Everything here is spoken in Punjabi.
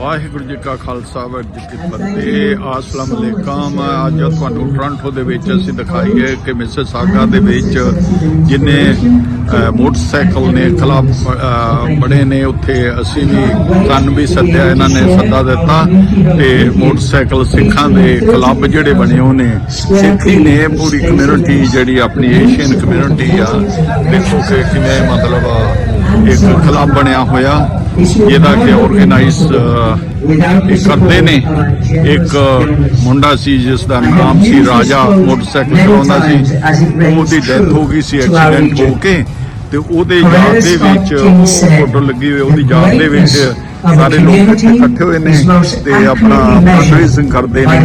ਵਾਹਿਗੁਰੂ ਜੀ ਕਾ ਖਾਲਸਾ ਵਾਹਿਗੁਰੂ ਜੀ ਕੀ ਫਤਿਹ। अस्सलाम वालेकुम। ਅੱਜ ਤੁਹਾਨੂੰ ਟੋਰਾਂਟੋ ਦੇ ਵਿੱਚ ਅਸੀਂ ਦਿਖਾਈਏ ਕਿ ਮਿਸਿਸਾਗਾ ਦੇ ਵਿੱਚ ਜਿੰਨੇ ਮੋਟਰਸਾਈਕਲ ਨੇ ਕਲੱਬ ਬੜੇ ਨੇ, ਉੱਥੇ ਅਸੀਂ ਵੀ ਸਾਨੂੰ ਵੀ ਸੱਦਿਆ, ਇਹਨਾਂ ਨੇ ਸੱਦਾ ਦਿੱਤਾ ਤੇ ਮੋਟਰਸਾਈਕਲ ਸਿੱਖਾਂ ਦੇ ਕਲੱਬ ਜਿਹੜੇ ਬਣੇ ਉਹ ਨੇ, ਸਿੱਖੀ ਨੇ ਪੂਰੀ ਕਮਿਊਨਿਟੀ ਜਿਹੜੀ ਆਪਣੀ ਏਸ਼ੀਅਨ ਕਮਿਊਨਿਟੀ ਆ। ਦੇਖੋ ਕਿ ਕਿਵੇਂ ਮਤਲਬ ਇੱਕ ਕਲੱਬ ਬਣਿਆ ਹੋਇਆ ਜਿਹਦਾ ਕਿ ਆਰਗੇਨਾਈਜ਼ ਕਰਦੇ ਨੇ। ਇੱਕ ਮੁੰਡਾ ਸੀ ਜਿਸ ਦਾ ਨਾਮ ਸੀ ਰਾਜਾ, ਮੋਟਰਸਾਈਕਲ ਚਲਾਉਂਦਾ ਸੀ, ਉਹਦੀ ਡੈਥ ਹੋ ਗਈ ਸੀ ਐਕਸੀਡੈਂਟ ਹੋ ਕੇ, ਤੇ ਉਹਦੇ ਯਾਦ ਦੇ ਵਿੱਚ ਉਹ ਫੋਟੋ ਲੱਗੀ ਹੋਈ, ਉਹਦੀ ਯਾਦ ਦੇ ਵਿੱਚ ਸਾਰੇ ਲੋਕ ਇੱਥੇ ਇਕੱਠੇ ਹੋਏ ਨੇ ਤੇ ਆਪਣਾ ਫੰਡਰੇਜ਼ਿੰਗ ਕਰਦੇ ਨੇ।